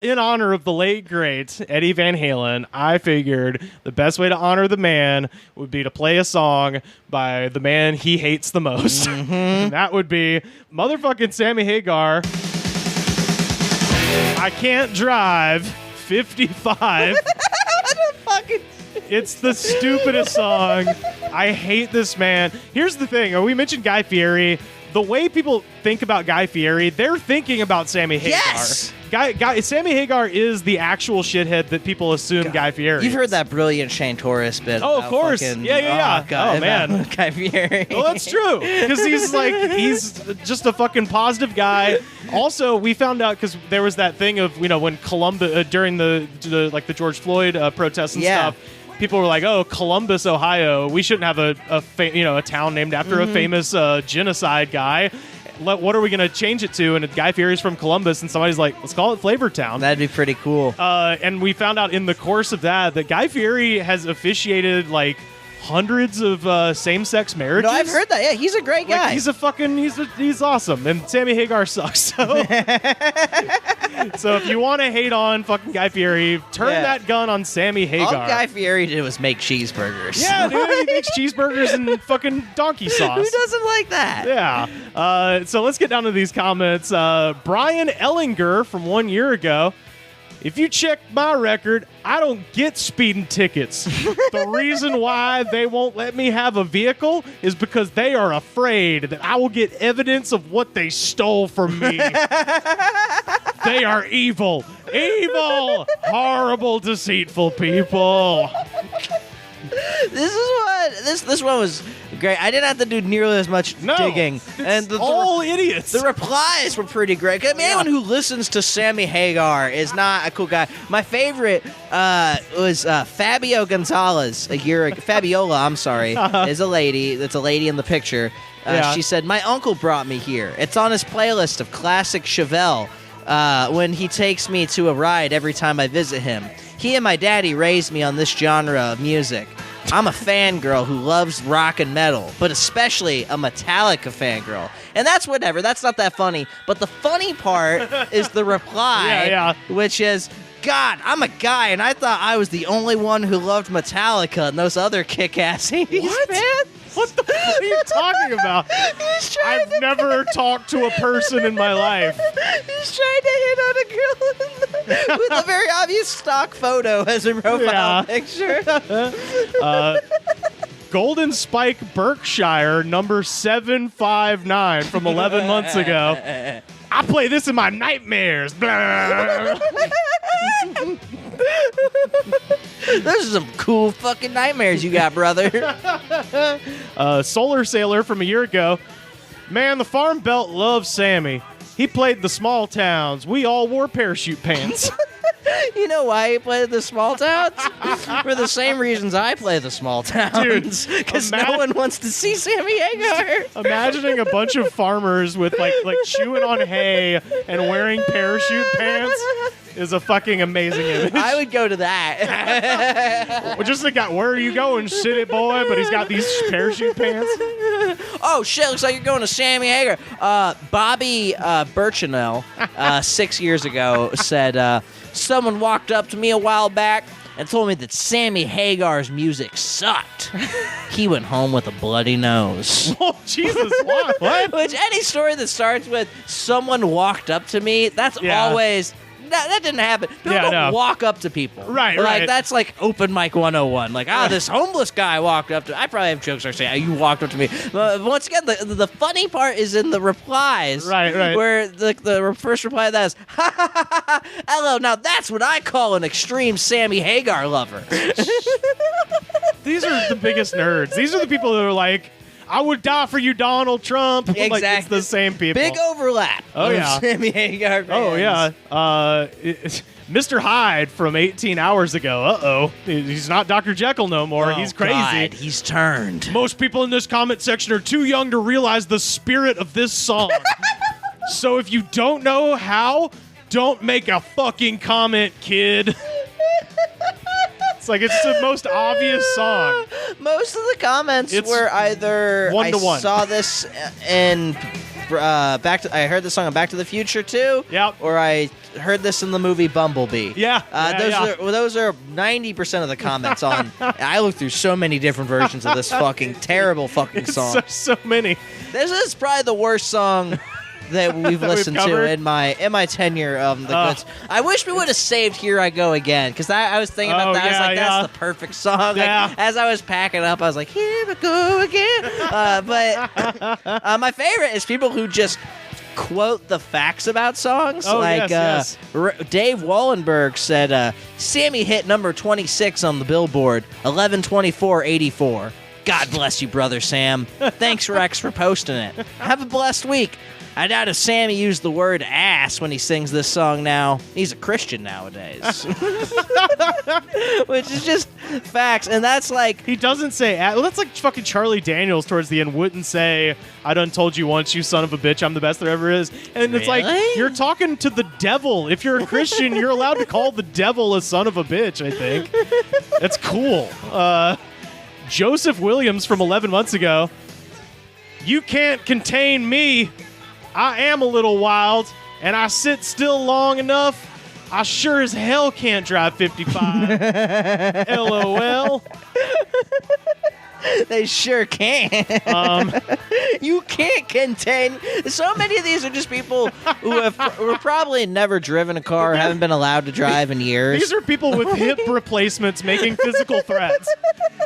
in honor of the late, great Eddie Van Halen, I figured the best way to honor the man would be to play a song by the man he hates the most. And that would be motherfucking Sammy Hagar. I Can't Drive 55. It's the stupidest song. I hate this man. Here's the thing. We mentioned Guy Fieri. The way people think about Guy Fieri, they're thinking about Sammy Hagar. Yes! Sammy Hagar is the actual shithead that people assume Guy Fieri You've is. heard that brilliant Shane Torres bit. Oh, of course. Yeah. God, oh, man. Guy Fieri. Well, that's true. Because he's just a fucking positive guy. Also, we found out because there was that thing of, when Columbus, during the George Floyd protests and stuff, people were like, "Oh, Columbus, Ohio. We shouldn't have a town named after a famous genocide guy. What are we going to change it to?" And Guy Fieri's from Columbus, and somebody's like, "Let's call it Flavortown." That'd be pretty cool. And we found out in the course of that Guy Fieri has officiated hundreds of same-sex marriages. No, I've heard that. Yeah, he's a great guy. He's awesome, and Sammy Hagar sucks. So, so if you want to hate on fucking Guy Fieri, turn that gun on Sammy Hagar. All Guy Fieri did was make cheeseburgers. Yeah, dude, he makes cheeseburgers and fucking donkey sauce. Who doesn't like that? Yeah. So let's get down to these comments. Brian Ellinger from 1 year ago. If you check my record, I don't get speeding tickets. The reason why they won't let me have a vehicle is because they are afraid that I will get evidence of what they stole from me. They are evil. Evil. Horrible, deceitful people. This one was great. I didn't have to do nearly as much digging. And all idiots. The replies were pretty great. I mean, anyone who listens to Sammy Hagar is not a cool guy. My favorite was Fabio Gonzalez a year ago. Fabiola, I'm sorry, is a lady. That's a lady in the picture. She said, "My uncle brought me here. It's on his playlist of classic Chevelle when he takes me to a ride every time I visit him. He and my daddy raised me on this genre of music. I'm a fangirl who loves rock and metal, but especially a Metallica fangirl." And that's whatever. That's not that funny. But the funny part is the reply, which is, "God, I'm a guy, and I thought I was the only one who loved Metallica and those other kick-ass 80s bands." What the fuck are you talking about? I've never talked to a person in my life. He's trying to hit on a girl with a very obvious stock photo as a profile picture. Golden Spike Berkshire, number 759 from 11 months ago. I play this in my nightmares. Those are some cool fucking nightmares you got, brother. Solar Sailor from a year ago. "Man, the Farm Belt loves Sammy. He played the small towns. We all wore parachute pants." You know why he played the small towns? For the same reasons I play the small towns. Because no one wants to see Sammy Hagar. Imagining a bunch of farmers with like chewing on hay and wearing parachute pants is a fucking amazing image. I would go to that. Well, just the guy, "Where are you going, city boy?" But he's got these parachute pants. Oh shit, looks like you're going to Sammy Hagar. Bobby Birchinell, 6 years ago, said, "Someone walked up to me a while back and told me that Sammy Hagar's music sucked. He went home with a bloody nose." Oh, Jesus, what? Which, any story that starts with "someone walked up to me," that's always... That didn't happen. People don't walk up to people. Right. That's like open mic 101. Like, this homeless guy walked up to... I probably have jokes that say, "You walked up to me." But once again, the funny part is in the replies. Right. Where the first reply to that is, "Ha ha ha ha, hello, now that's what I call an extreme Sammy Hagar lover." These are the biggest nerds. These are the people that are like, "I would die for you, Donald Trump." Exactly. Like, it's the same people. Big overlap. Oh, yeah. Sammy Hagar fans. Oh, yeah. Mr. Hyde from 18 hours ago. Uh-oh. He's not Dr. Jekyll no more. He's crazy. God, he's turned. "Most people in this comment section are too young to realize the spirit of this song. So if you don't know how, don't make a fucking comment, kid." It's like, it's the most obvious song. Most of the comments were either 1-to-1. I saw this in I heard this song on Back to the Future too. Yep. Or I heard this in the movie Bumblebee. Yeah. Those are 90% of the comments on. I looked through so many different versions of this fucking terrible fucking song. So many. This is probably the worst song that we've listened to in my tenure of the goods. I wish we would have saved "Here I Go Again" because I was thinking about that. I was like, that's the perfect song. Yeah. Like, as I was packing up, I was like, "Here I go again." But my favorite is people who just quote the facts about songs. Yes. Dave Wallenberg said, "Sammy hit number 26 on the Billboard, 11/24/84. God bless you, brother Sam. Thanks, Rex, for posting it. Have a blessed week." I doubt if Sammy used the word ass when he sings this song now. He's a Christian nowadays. Which is just facts. And that's like... He doesn't say ass. Well, that's like fucking Charlie Daniels towards the end wouldn't say, "I done told you once, you son of a bitch, I'm the best there ever is." And it's like, you're talking to the devil. If you're a Christian, you're allowed to call the devil a son of a bitch, I think. That's cool. Joseph Williams from 11 months ago. "You can't contain me. I am a little wild, and I sit still long enough. I sure as hell can't drive 55. LOL. They sure can. You can't contain. So many of these are just people who have probably never driven a car, haven't been allowed to drive in years. These are people with hip replacements making physical threats.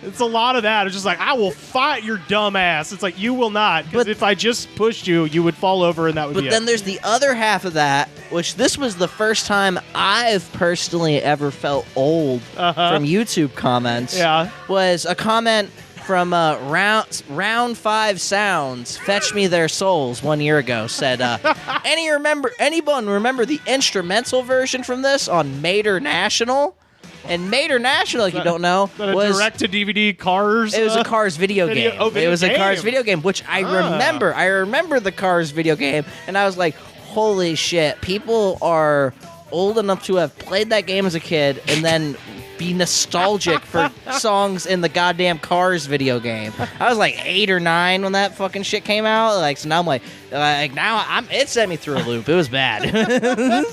It's a lot of that. It's just like, "I will fight your dumb ass." It's like, you will not. Because if I just pushed you, you would fall over and that would be it. But then there's the other half of that, which this was the first time I've personally ever felt old from YouTube comments. Yeah. Was a comment from Round 5 Sounds, "Fetch Me Their Souls" 1 year ago, said, anyone remember the instrumental version from this on Mater National? And Mater National, if you don't know, was direct-to-DVD Cars. It was a Cars video game. It was a Cars video game, which I remember. I remember the Cars video game, and I was like, holy shit, people are old enough to have played that game as a kid and then be nostalgic for songs in the goddamn Cars video game. I was like 8 or 9 when that fucking shit came out. Like, so now I'm like it sent me through a loop. It was bad.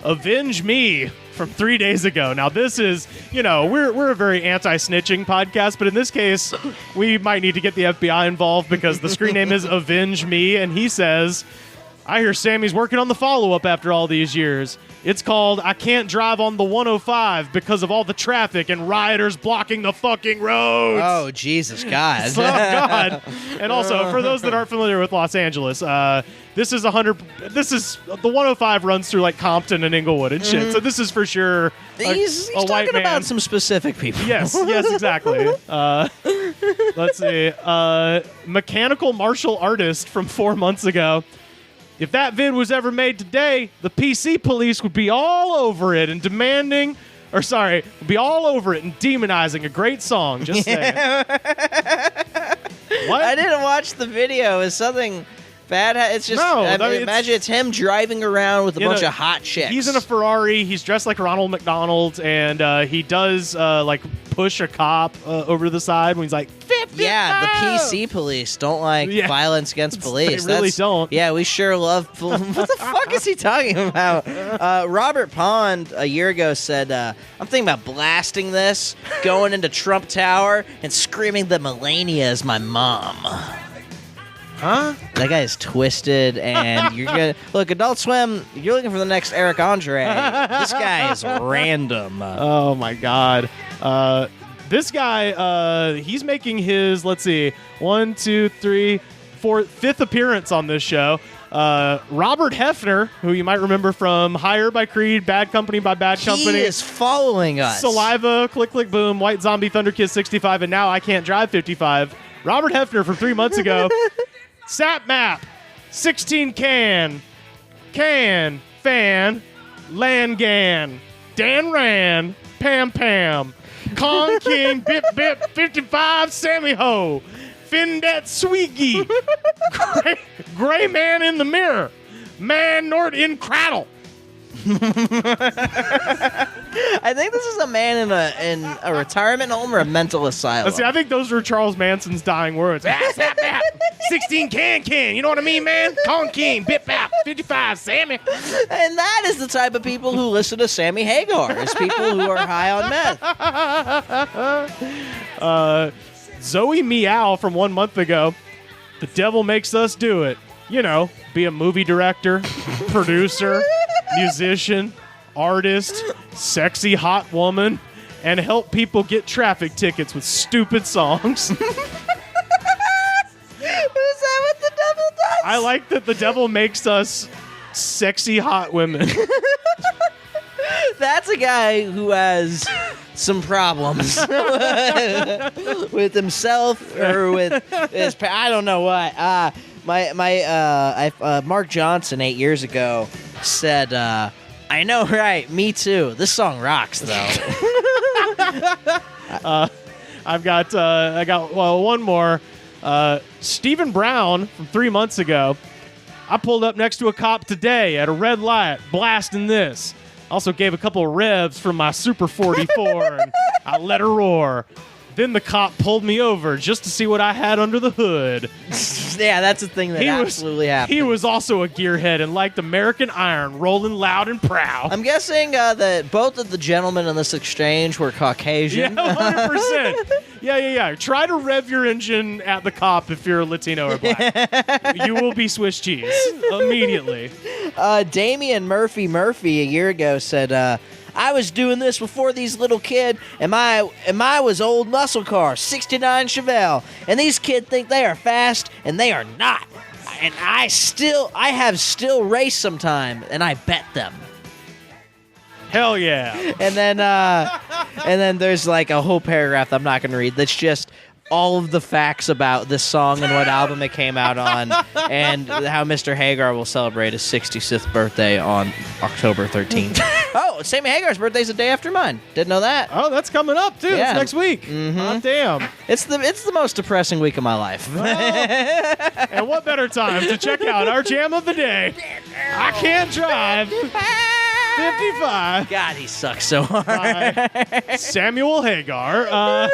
Avenge Me from 3 days ago. Now, this is, we're a very anti-snitching podcast, but in this case, we might need to get the FBI involved because the screen name is Avenge Me, and he says, "I hear Sammy's working on the follow-up after all these years. It's called I Can't Drive on the 105 because of all the traffic and rioters blocking the fucking roads." Oh, Jesus God. Oh, God. And also, for those that aren't familiar with Los Angeles, this is the 105 runs through like Compton and Inglewood and shit. So this is for sure He's a white talking man. about some specific people. Yes, exactly. Let's see. Mechanical martial artist from 4 months ago. "If that vid was ever made today, the PC police would be all over it and would be all over it and demonizing a great song." Just saying. What? I didn't watch the video. Is something bad? It's just, imagine it's him driving around with a bunch of hot chicks. He's in a Ferrari. He's dressed like Ronald McDonald, and he does push a cop over the side when he's like, yeah, the PC police don't like violence against police. They really don't. Yeah, we sure love... What the fuck is he talking about? Robert Pond a year ago said, "I'm thinking about blasting this, going into Trump Tower, and screaming that Melania is my mom." Huh? That guy is twisted, and you're gonna look. Adult Swim, you're looking for the next Eric Andre. This guy is random. Oh my God. This guy, he's making his, let's see, 1, 2, 3, 4, 5th appearance on this show. Robert Hefner, who you might remember from Higher by Creed, Bad Company by Bad Company. He is following us. Saliva, Click Click Boom, White Zombie, Thunder Kiss 65, and now I Can't Drive 55. Robert Hefner from 3 months ago. Sat Map, 16 Fan, Langan, Dan Ran, Pam Pam, Kong King, Bip Bip, 55, Sammy Ho, Findet Sweegie, Gray Man in the Mirror, Man Nord in Cradle. I think this is a man in a retirement home or a mental asylum. See, I think those were Charles Manson's dying words. Ass that bap. 16 can. You know what I mean, man? Con King, bip bap, 55, Sammy. And that is the type of people who listen to Sammy Hagar. Is people who are high on meth. Zoe Meow from 1 month ago. The devil makes us do it. You know, be a movie director, producer, musician, artist, sexy hot woman, and help people get traffic tickets with stupid songs. Is that what the devil does? I like that the devil makes us sexy hot women. That's a guy who has some problems with himself or with his. I don't know what. Mark Johnson 8 years ago said, "I know, right? Me too. This song rocks, though." I got one more. Stephen Brown from 3 months ago. I pulled up next to a cop today at a red light, blasting this. Also gave a couple of revs from my Super 44, and I let her roar. Then the cop pulled me over just to see what I had under the hood. Yeah, that's a thing that absolutely happened. He was also a gearhead and liked American Iron, rolling loud and proud. I'm guessing that both of the gentlemen in this exchange were Caucasian. Yeah, 100%. Yeah. Try to rev your engine at the cop if you're Latino or black. You will be Swiss cheese immediately. Damian Murphy a year ago said, I was doing this before these little kid, and my was old muscle car, 69 Chevelle, and these kids think they are fast, and they are not. And I have still raced sometime, and I bet them. Hell yeah. And then there's like a whole paragraph I'm not going to read that's just all of the facts about this song and what album it came out on, and how Mr. Hagar will celebrate his 66th birthday on October 13th. Oh, Sammy Hagar's birthday's the day after mine. Didn't know that. Oh, that's coming up, too. Yeah. It's next week. Mm-hmm. Oh, damn. It's the most depressing week of my life. And what better time to check out our jam of the day? I Can't Drive 55. God, he sucks so hard. Samuel Hagar.